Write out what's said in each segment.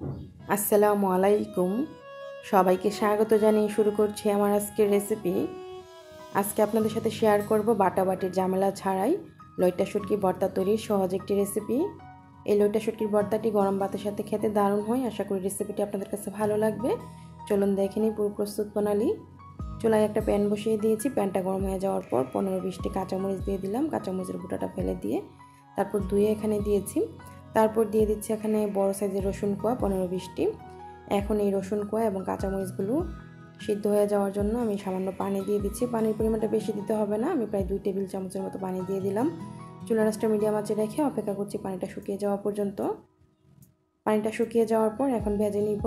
আসসালামু আলাইকুম। সবাইকে স্বাগত জানিয়ে শুরু করছি আমার আজকের রেসিপি। আজকে আপনাদের সাথে শেয়ার করব বাটাবাটির ঝামেলা ছাড়াই লইট্টা শুটকি ভর্তা তৈরির সহজ একটি রেসিপি। এই লইট্টা শুটকির ভর্তাটি গরম ভাতের সাথে খেতে দারুণ হয়। আশা করি রেসিপিটি আপনাদের কাছে ভালো লাগবে। চলুন দেখে নিই পুরো প্রস্তুত প্রণালী। চুলায় একটা প্যান বসিয়ে দিয়েছি। প্যানটা গরম হয়ে যাওয়ার পর 15-20টি কাঁচামরিচ দিয়ে দিলাম। কাঁচামরিচের গুঁড়াটা ফেলে দিয়ে তারপর ধুয়ে এখানে দিয়েছি। তারপর দিয়ে দিচ্ছি এখানে বড় সাইজের রসুন কোয়া 15-20টি। এখন এই রসুন কোয়া এবং কাঁচামরিচগুলো সিদ্ধ হয়ে যাওয়ার জন্য আমি সামান্য পানি দিয়ে দিচ্ছি। পানির পরিমাণটা বেশি দিতে হবে না, আমি প্রায় 2 টেবিল চামচের মতো পানি দিয়ে দিলাম। চুলার আঁচটা মিডিয়াম আঁচে রেখে অপেক্ষা করছি পানিটা শুকিয়ে যাওয়া পর্যন্ত। পানিটা শুকিয়ে যাওয়ার পর এখন ভেজে নিব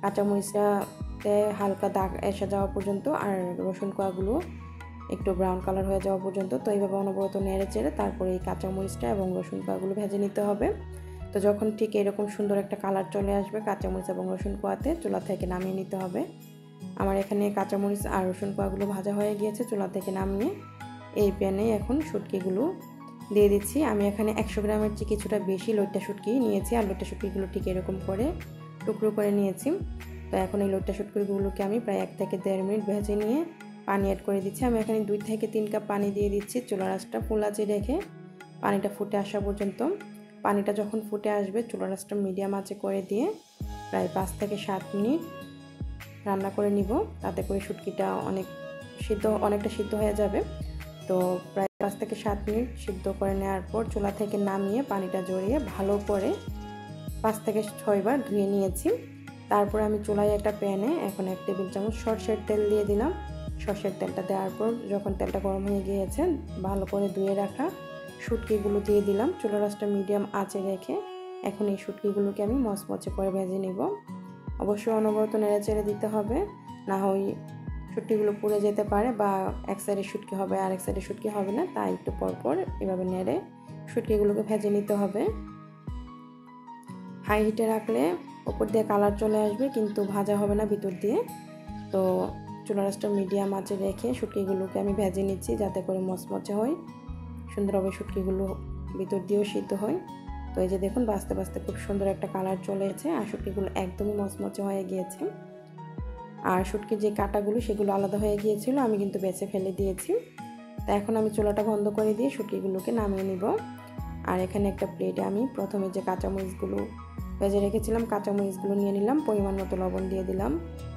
কাঁচামরিচটাতে হালকা দাগ এসে যাওয়া পর্যন্ত, আর রসুন কোয়াগুলো একটু ব্রাউন কালার হয়ে যাওয়া পর্যন্ত। তো এইভাবে অনবরত নেড়ে চেড়ে তারপরে এই কাঁচামরিচটা এবং রসুন কোয়াগুলো ভেজে নিতে হবে। তো যখন ঠিক এরকম সুন্দর একটা কালার চলে আসবে কাঁচামরিচ এবং রসুন কোয়াতে, চুলা থেকে নামিয়ে নিতে হবে। আমার এখানে কাঁচামরিচ আর রসুন কোয়াগুলো ভাজা হয়ে গিয়েছে। চুলা থেকে নামিয়ে এই প্যানে এখন শুটকিগুলো দিয়ে দিচ্ছি। আমি এখানে 100 গ্রামের চেয়ে কিছুটা বেশি লইট্টা শুটকি নিয়েছি, আর লইট্টা শুটকিগুলো ঠিক এরকম করে টুকরো করে নিয়েছি। তো এখন এই লইট্টা শুটকিগুলোকে আমি প্রায় 1 থেকে 1.5 মিনিট ভেজে নিয়ে পানি অ্যাড করে দিচ্ছি। আমি এখানে 2 থেকে 3 কাপ পানি দিয়ে দিচ্ছি। চুলার আঁচটা ফুল আঁচে রেখে পানিটা ফুটে আসা পর্যন্ত। পানিটা যখন ফুটে আসবে চুলার আঁচটা মিডিয়াম আঁচে করে দিয়ে প্রায় 5 থেকে 7 মিনিট রান্না করে নিব। তাতে করে শুটকিটা অনেকটা সিদ্ধ হয়ে যাবে। তো প্রায় 5 থেকে 7 মিনিট সিদ্ধ করে নেওয়ার পর চুলা থেকে নামিয়ে পানিটা ঝরিয়ে ভালো করে 5 থেকে 6 বার ধুয়ে নিয়েছি। তারপর আমি চুলায় একটা প্যানে এখন 1 টেবিল চামচ সরষের তেল দিয়ে দিলাম। সরষের তেলটা দেওয়ার পর যখন তেলটা গরম হয়ে গিয়েছে ভালো করে ধুয়ে রাখা শুটকিগুলো দিয়ে দিলাম। চুলার আঁচটা মিডিয়াম আঁচে রেখে এখন এই শুটকিগুলোকে আমি মচমচে করে ভেজে নিব। অবশ্যই অনবরত নেড়ে চেড়ে দিতে হবে, না হয় শুটকিগুলো পুড়ে যেতে পারে বা এক সাইডে শুটকি হবে আর এক সাইডে শুটকি হবে না। তাই একটু পরপর এভাবে নেড়ে শুটকিগুলোকে ভেজে নিতে হবে। হাই হিটে রাখলে উপর দিয়ে কালার চলে আসবে কিন্তু ভাজা হবে না ভিতর দিয়ে। তো চুলার আঁচটা মিডিয়াম আঁচে রেখে শুটকিগুলোকে আমি ভেজে নিচ্ছি যাতে করে মচমচে হয়, সুন্দরভাবে শুটকিগুলো ভিতর দিয়েও সিদ্ধ হয়। তো এই যে দেখুন বাস্তে বাস্তে খুব সুন্দর একটা কালার চলে এসেছে আর শুটকিগুলো একদমই মচমচে হয়ে গিয়েছে। আর শুটকির যে কাঁটাগুলো সেগুলো আলাদা হয়ে গিয়েছিল, আমি কিন্তু বেছে ফেলে দিয়েছি। তা এখন আমি চুলাটা বন্ধ করে দিয়ে শুটকিগুলোকে নামিয়ে নিব। আর এখানে একটা প্লেটে আমি প্রথমে যে কাঁচামরিচগুলো ভেজে রেখেছিলাম কাঁচামরিচগুলো নিয়ে নিলাম, পরিমাণ মতো লবণ দিয়ে দিলাম।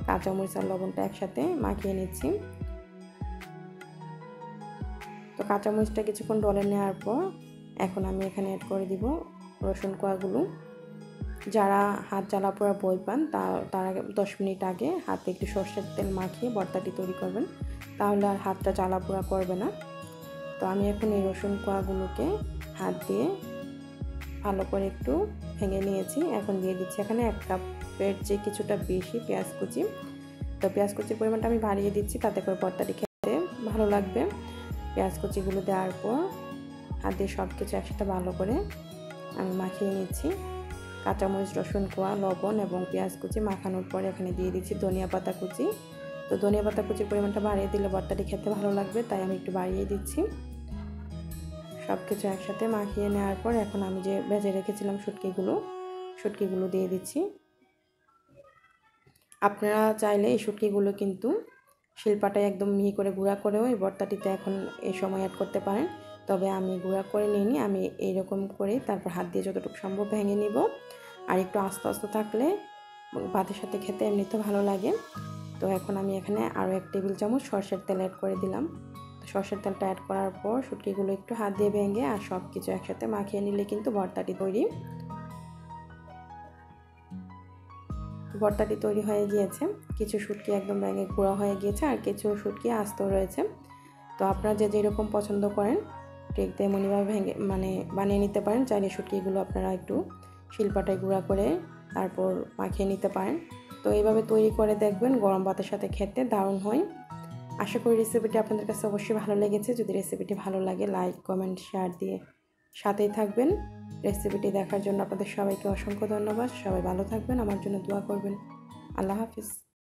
কাঁচামরিচ আর লবণটা একসাথে মাখিয়ে নিচ্ছি। তো কাঁচামরিচটা কিছুক্ষণ ডলে নেওয়ার পর এখন আমি এখানে অ্যাড করে দিব রসুন কোয়াগুলো। যারা হাত জ্বালা পোড়া ভয় পান তারা 10 মিনিট আগে হাতে একটু সরষের তেল মাখিয়ে ভর্তাটি তৈরি করবেন, তাহলে আর হাতটা জ্বালা পোড়া করবে না। তো আমি এখন এই রসুন কোয়াগুলোকে হাত দিয়ে ভালো করে একটু ভেঙে নিয়েছি। এখন দিয়ে দিচ্ছি এখানে 1 কাপের চেয়ে কিছুটা বেশি পেঁয়াজ কুচি। তো পেঁয়াজ কুচির পরিমাণটা আমি বাড়িয়ে দিচ্ছি, তাতে করে ভর্তাটি খেতে ভালো লাগবে। পেঁয়াজ কুচিগুলো দেওয়ার পর হাত দিয়ে সব কিছু একসাথে ভালো করে আমি মাখিয়ে নিচ্ছি। কাঁচামরিচ, রসুন কোয়া, লবণ এবং পেঁয়াজ কুচি মাখানোর পরে এখানে দিয়ে দিচ্ছি ধনিয়া পাতা কুচি। তো ধনিয়া পাতা কুচির পরিমাণটা বাড়িয়ে দিলে ভর্তাটি খেতে ভালো লাগবে, তাই আমি একটু বাড়িয়ে দিচ্ছি। সব কিছু একসাথে মাখিয়ে নেওয়ার পর এখন আমি যে ভেজে রেখেছিলাম শুটকিগুলো দিয়ে দিচ্ছি। আপনারা চাইলে এই শুটকিগুলো কিন্তু শিলপাটায় একদম মিহি করে গুঁড়া করেও এই ভর্তাটিতে এখন এই সময় অ্যাড করতে পারেন। তবে আমি গুঁড়া করে নিইনি, আমি এইরকম করে তারপর হাত দিয়ে যতটুকু সম্ভব ভেঙে নিব। আর একটু আস্তে আস্তে থাকলে ভাতের সাথে খেতে এমনিতে ভালো লাগে। তো এখন আমি এখানে আরও 1 টেবিল চামচ সরষের তেল অ্যাড করে দিলাম। সরষের তেলটা অ্যাড করার পর শুটকিগুলো একটু হাত দিয়ে ভেঙে আর সব কিছু একসাথে মাখিয়ে নিলে কিন্তু ভর্তাটি তৈরি হয়ে গিয়েছে। কিছু শুটকি একদম ভেঙে গুঁড়া হয়ে গিয়েছে আর কিছু শুটকি আস্ত রয়েছে। তো আপনারা যে যেরকম পছন্দ করেন ঠিক তেমনিভাবে বানিয়ে নিতে পারেন। চাইলে শুটকিগুলো আপনারা একটু শিলপাটায় গুঁড়া করে তারপর মাখিয়ে নিতে পারেন। তো এইভাবে তৈরি করে দেখবেন, গরম ভাতের সাথে খেতে দারুণ হয়। আশা করি রেসিপিটি আপনাদের কাছে অবশ্যই ভালো লেগেছে। যদি রেসিপিটি ভালো লাগে লাইক, কমেন্ট, শেয়ার দিয়ে সাথেই থাকবেন। রেসিপিটি দেখার জন্য আপনাদের সবাইকে অসংখ্য ধন্যবাদ। সবাই ভালো থাকবেন, আমার জন্য দোয়া করবেন। আল্লাহ হাফিজ।